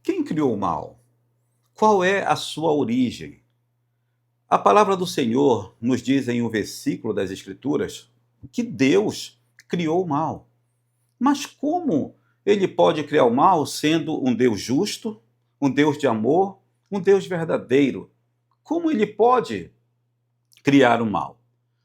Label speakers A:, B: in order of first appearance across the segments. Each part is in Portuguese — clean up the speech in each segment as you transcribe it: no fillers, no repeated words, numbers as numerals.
A: Quem criou o mal? Qual é a sua origem? A palavra do Senhor nos diz em um versículo das Escrituras que Deus criou o mal. Mas como ele pode criar o mal sendo um Deus justo, um Deus de amor, um Deus verdadeiro? Como ele pode criar o mal?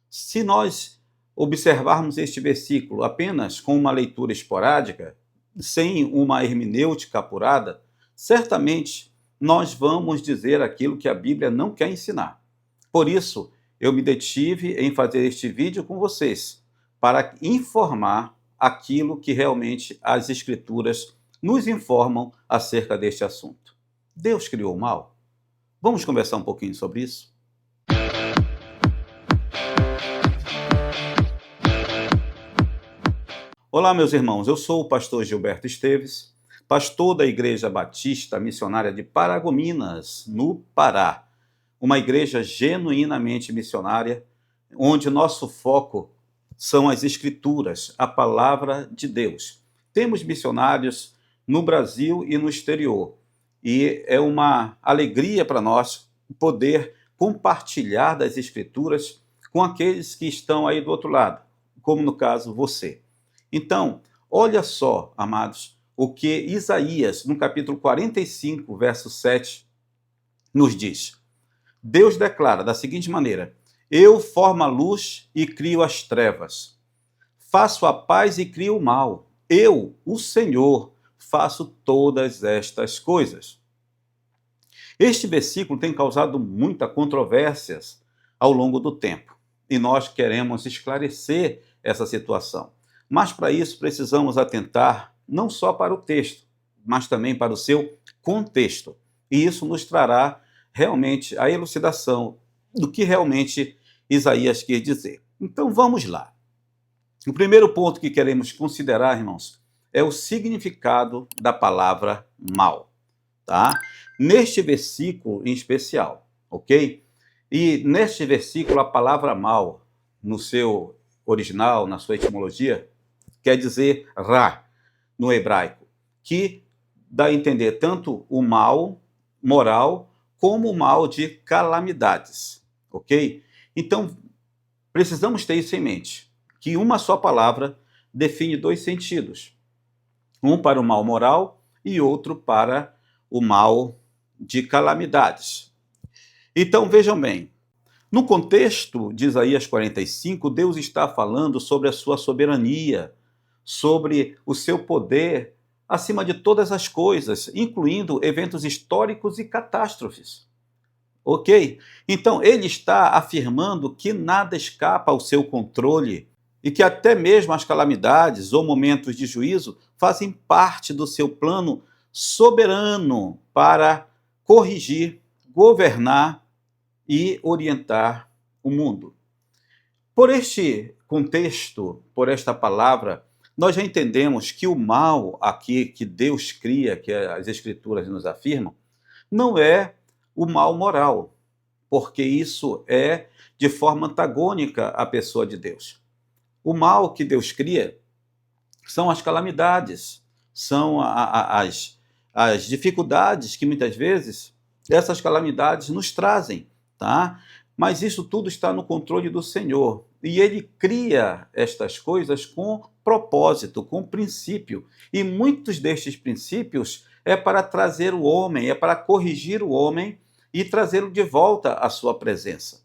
A: Se nós observarmos este versículo apenas com uma leitura esporádica, sem uma hermenêutica apurada, certamente nós vamos dizer aquilo que a Bíblia não quer ensinar. Por isso, eu me detive em fazer este vídeo com vocês, para informar aquilo que realmente as Escrituras nos informam acerca deste assunto. Deus criou o mal? Vamos conversar um pouquinho sobre isso? Olá, meus irmãos, eu sou o pastor Gilberto Esteves, pastor da Igreja Batista Missionária de Paragominas, no Pará, uma igreja genuinamente missionária, onde nosso foco são as Escrituras, a palavra de Deus. Temos missionários no Brasil e no exterior, e é uma alegria para nós poder compartilhar das Escrituras com aqueles que estão aí do outro lado, como no caso você. Então, olha só, amados, o que Isaías, no capítulo 45, verso 7, nos diz. Deus declara da seguinte maneira: Eu formo a luz e crio as trevas. Faço a paz e crio o mal. Eu, o Senhor, faço todas estas coisas. Este versículo tem causado muitas controvérsias ao longo do tempo. E nós queremos esclarecer essa situação. Mas para isso precisamos atentar não só para o texto, mas também para o seu contexto. E isso nos trará realmente a elucidação do que realmente Isaías quer dizer. Então vamos lá. O primeiro ponto que queremos considerar, irmãos, é o significado da palavra mal, tá? Neste versículo em especial, ok? E neste versículo a palavra mal, no seu original, na sua etimologia, quer dizer ra, no hebraico, que dá a entender tanto o mal moral como o mal de calamidades, ok? Então, precisamos ter isso em mente, que uma só palavra define dois sentidos, um para o mal moral e outro para o mal de calamidades. Então, vejam bem, no contexto de Isaías 45, Deus está falando sobre a sua soberania, sobre o seu poder acima de todas as coisas, incluindo eventos históricos e catástrofes. Ok? Então, ele está afirmando que nada escapa ao seu controle e que até mesmo as calamidades ou momentos de juízo fazem parte do seu plano soberano para corrigir, governar e orientar o mundo. Por este contexto, por esta palavra, nós já entendemos que o mal aqui que Deus cria, que as Escrituras nos afirmam, não é o mal moral, porque isso é de forma antagônica à pessoa de Deus. O mal que Deus cria são as calamidades, são as dificuldades que muitas vezes essas calamidades nos trazem, tá? Mas isso tudo está no controle do Senhor. E Ele cria estas coisas com propósito, com princípio. E muitos destes princípios é para trazer o homem, é para corrigir o homem e trazê-lo de volta à sua presença.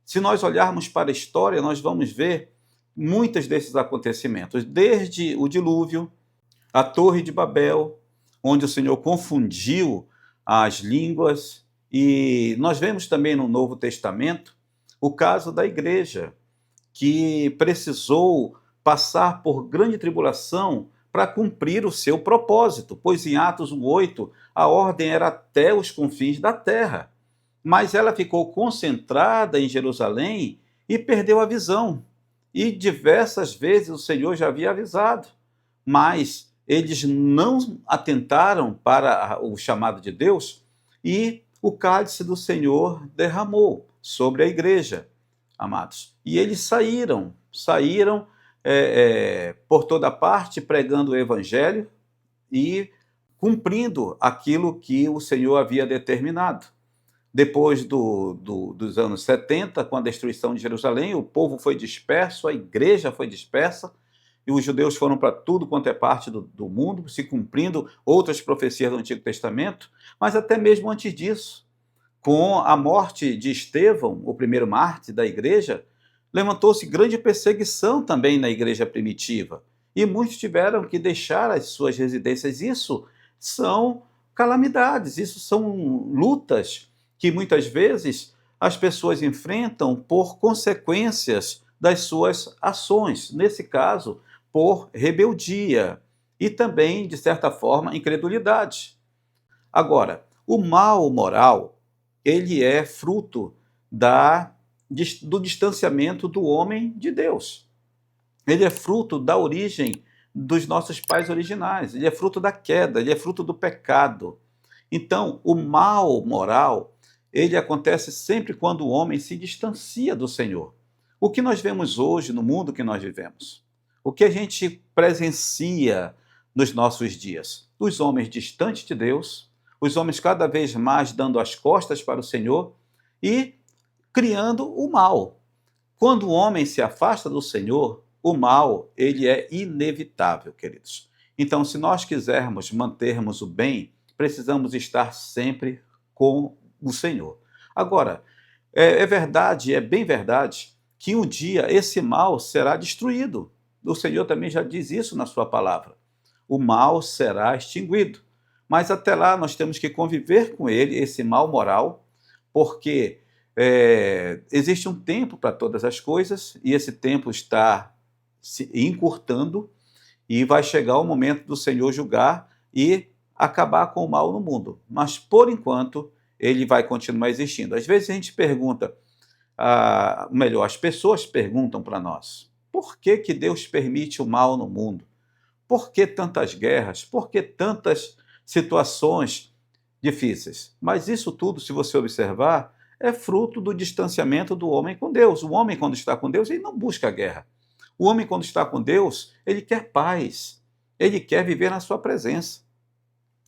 A: Se nós olharmos para a história, nós vamos ver muitos desses acontecimentos, desde o dilúvio, a Torre de Babel, onde o Senhor confundiu as línguas, e nós vemos também no Novo Testamento o caso da igreja, que precisou passar por grande tribulação para cumprir o seu propósito, pois em Atos 1:8 a ordem era até os confins da terra, mas ela ficou concentrada em Jerusalém e perdeu a visão. E diversas vezes o Senhor já havia avisado, mas eles não atentaram para o chamado de Deus e o cálice do Senhor derramou sobre a igreja, amados. E eles saíram por toda parte pregando o evangelho e cumprindo aquilo que o Senhor havia determinado. Depois dos anos 70, com a destruição de Jerusalém, o povo foi disperso, a igreja foi dispersa, e os judeus foram para tudo quanto é parte do mundo, se cumprindo outras profecias do Antigo Testamento, mas até mesmo antes disso, com a morte de Estevão, o primeiro mártir da igreja, levantou-se grande perseguição também na igreja primitiva, e muitos tiveram que deixar as suas residências. Isso são calamidades, isso são lutas que muitas vezes as pessoas enfrentam por consequências das suas ações, nesse caso, por rebeldia e também, de certa forma, incredulidade. Agora, o mal moral, ele é fruto do distanciamento do homem de Deus. Ele é fruto da origem dos nossos pais originais, ele é fruto da queda, ele é fruto do pecado. Então, o mal moral, ele acontece sempre quando o homem se distancia do Senhor. O que nós vemos hoje no mundo que nós vivemos? O que a gente presencia nos nossos dias? Os homens distantes de Deus, os homens cada vez mais dando as costas para o Senhor e criando o mal. Quando o homem se afasta do Senhor, o mal, ele é inevitável, queridos. Então, se nós quisermos mantermos o bem, precisamos estar sempre com o Senhor. Agora, é verdade, é bem verdade, que um dia esse mal será destruído. O Senhor também já diz isso na sua palavra. O mal será extinguido. Mas até lá nós temos que conviver com ele, esse mal moral, porque existe um tempo para todas as coisas e esse tempo está se encurtando e vai chegar o momento do Senhor julgar e acabar com o mal no mundo. Mas, por enquanto, ele vai continuar existindo. Às vezes a gente pergunta, melhor, as pessoas perguntam para nós, por que que Deus permite o mal no mundo? Por que tantas guerras? Por que tantas situações difíceis? Mas isso tudo, se você observar, é fruto do distanciamento do homem com Deus. O homem, quando está com Deus, ele não busca guerra. O homem, quando está com Deus, ele quer paz. Ele quer viver na sua presença.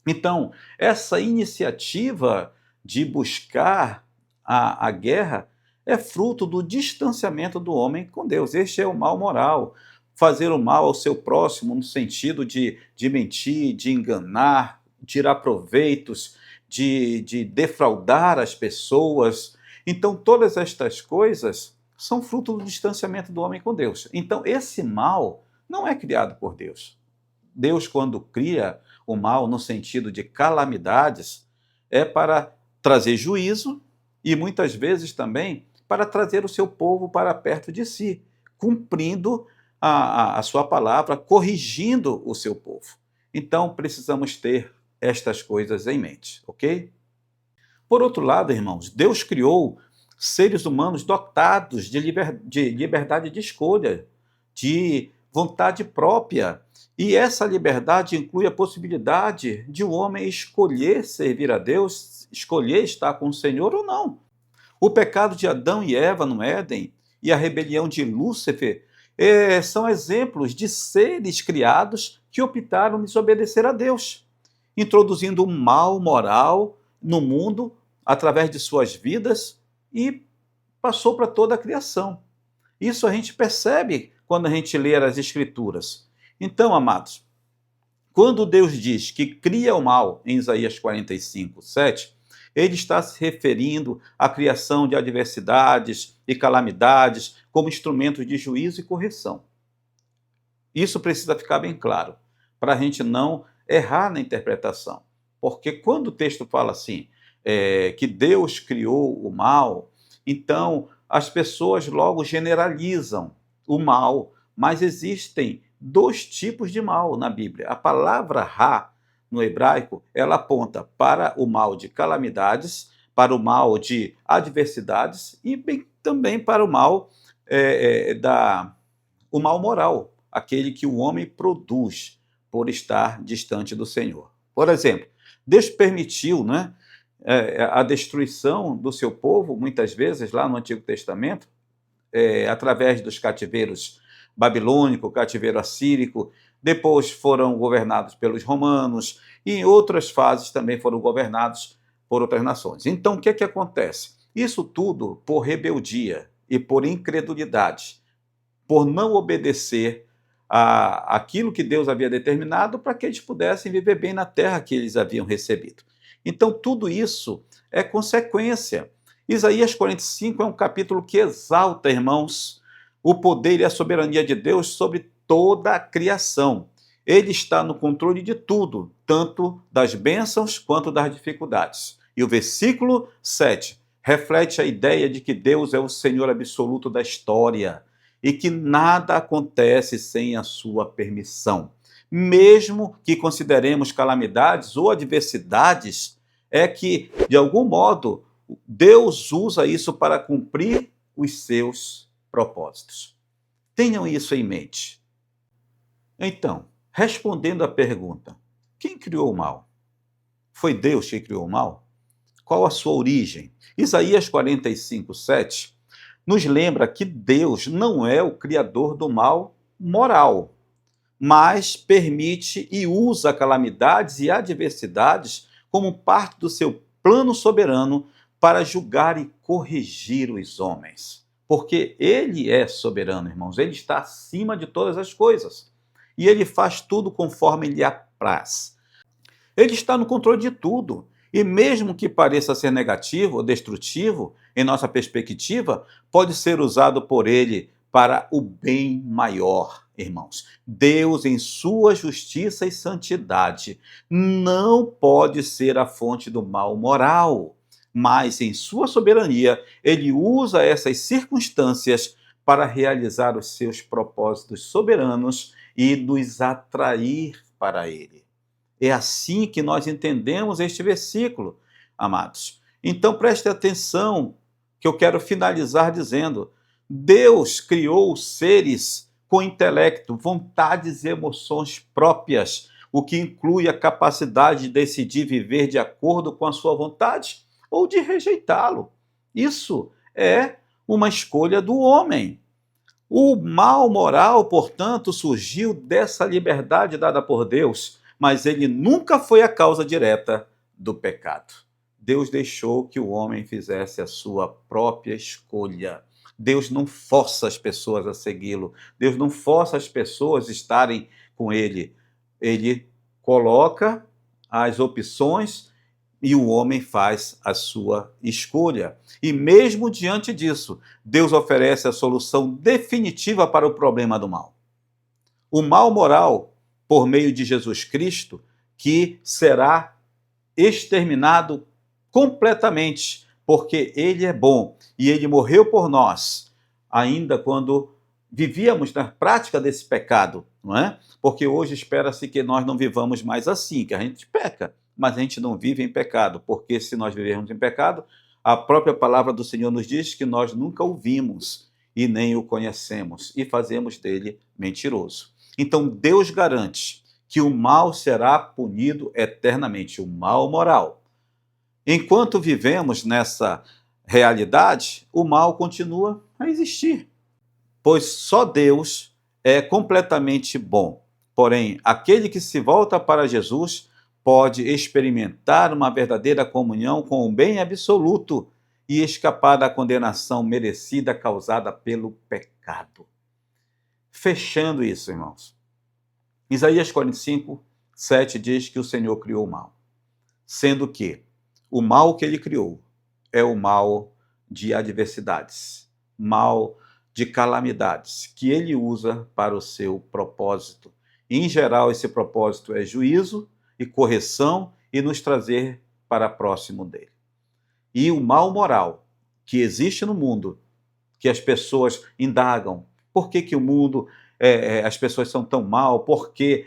A: Então, essa iniciativa de buscar a guerra é fruto do distanciamento do homem com Deus. Este é o mal moral. Fazer o mal ao seu próximo no sentido de mentir, de enganar, tirar proveitos, de defraudar as pessoas. Então, todas estas coisas são fruto do distanciamento do homem com Deus. Então, esse mal não é criado por Deus. Deus, quando cria o mal no sentido de calamidades, é para trazer juízo e muitas vezes também para trazer o seu povo para perto de si, cumprindo a sua palavra, corrigindo o seu povo. Então, precisamos ter estas coisas em mente, ok? Por outro lado, irmãos, Deus criou seres humanos dotados de liberdade de escolha, de vontade própria. E essa liberdade inclui a possibilidade de um homem escolher servir a Deus, escolher estar com o Senhor ou não. O pecado de Adão e Eva no Éden e a rebelião de Lúcifer são exemplos de seres criados que optaram em desobedecer a Deus, introduzindo um mal moral no mundo através de suas vidas e passou para toda a criação. Isso a gente percebe quando a gente lê as Escrituras. Então, amados, quando Deus diz que cria o mal, em Isaías 45, 7, ele está se referindo à criação de adversidades e calamidades como instrumentos de juízo e correção. Isso precisa ficar bem claro, para a gente não errar na interpretação. Porque quando o texto fala assim, que Deus criou o mal, então as pessoas logo generalizam o mal, mas existem dois tipos de mal na Bíblia. A palavra Ra, no hebraico, ela aponta para o mal de calamidades, para o mal de adversidades e também para o mal, o mal moral, aquele que o homem produz por estar distante do Senhor. Por exemplo, Deus permitiu, né, a destruição do seu povo, muitas vezes, lá no Antigo Testamento, através dos cativeiros babilônico, cativeiro assírico, depois foram governados pelos romanos, e em outras fases também foram governados por outras nações. Então, o que é que acontece? Isso tudo por rebeldia e por incredulidade, por não obedecer aquilo que Deus havia determinado para que eles pudessem viver bem na terra que eles haviam recebido. Então, tudo isso é consequência. Isaías 45 é um capítulo que exalta, irmãos, o poder e a soberania de Deus sobre toda a criação. Ele está no controle de tudo, tanto das bênçãos quanto das dificuldades. E o versículo 7 reflete a ideia de que Deus é o Senhor absoluto da história e que nada acontece sem a sua permissão. Mesmo que consideremos calamidades ou adversidades, é que, de algum modo, Deus usa isso para cumprir os seus propósitos. Tenham isso em mente. Então, respondendo à pergunta, quem criou o mal? Foi Deus que criou o mal? Qual a sua origem? Isaías 45, 7 nos lembra que Deus não é o criador do mal moral, mas permite e usa calamidades e adversidades como parte do seu plano soberano para julgar e corrigir os homens. Porque ele é soberano, irmãos, ele está acima de todas as coisas. E ele faz tudo conforme lhe apraz. Ele está no controle de tudo. E mesmo que pareça ser negativo ou destrutivo, em nossa perspectiva, pode ser usado por ele para o bem maior, irmãos. Deus, em sua justiça e santidade, não pode ser a fonte do mal moral, mas em sua soberania, ele usa essas circunstâncias para realizar os seus propósitos soberanos e nos atrair para ele. É assim que nós entendemos este versículo, amados. Então preste atenção, que eu quero finalizar dizendo: Deus criou seres com intelecto, vontades e emoções próprias, o que inclui a capacidade de decidir viver de acordo com a sua vontade ou de rejeitá-lo. Isso é uma escolha do homem. O mal moral, portanto, surgiu dessa liberdade dada por Deus, mas ele nunca foi a causa direta do pecado. Deus deixou que o homem fizesse a sua própria escolha. Deus não força as pessoas a segui-lo. Deus não força as pessoas a estarem com ele. Ele coloca as opções e o homem faz a sua escolha. E mesmo diante disso, Deus oferece a solução definitiva para o problema do mal. O mal moral, por meio de Jesus Cristo, que será exterminado completamente, porque ele é bom e ele morreu por nós, ainda quando vivíamos na prática desse pecado, não é? Porque hoje espera-se que nós não vivamos mais assim, que a gente peca, mas a gente não vive em pecado, porque se nós vivermos em pecado, a própria palavra do Senhor nos diz que nós nunca o vimos e nem o conhecemos e fazemos dele mentiroso. Então Deus garante que o mal será punido eternamente, o mal moral. Enquanto vivemos nessa realidade, o mal continua a existir, pois só Deus é completamente bom. Porém, aquele que se volta para Jesus pode experimentar uma verdadeira comunhão com o bem absoluto e escapar da condenação merecida causada pelo pecado. Fechando isso, irmãos. Isaías 45, 7 diz que o Senhor criou o mal, sendo que o mal que ele criou é o mal de adversidades, mal de calamidades, que ele usa para o seu propósito. Em geral, esse propósito é juízo e correção e nos trazer para próximo dele. E o mal moral que existe no mundo, que as pessoas indagam, por que o mundo, as pessoas são tão mal, por que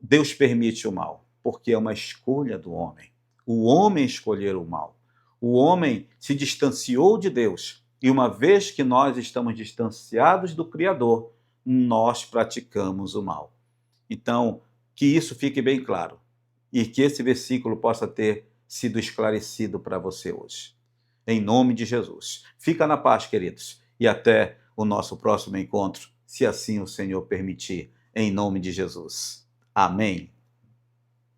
A: Deus permite o mal? Porque é uma escolha do homem. O homem escolheu o mal. O homem se distanciou de Deus. E uma vez que nós estamos distanciados do Criador, nós praticamos o mal. Então, que isso fique bem claro e que esse versículo possa ter sido esclarecido para você hoje. Em nome de Jesus. Fica na paz, queridos, e até o nosso próximo encontro, se assim o Senhor permitir. em nome de Jesus. Amém.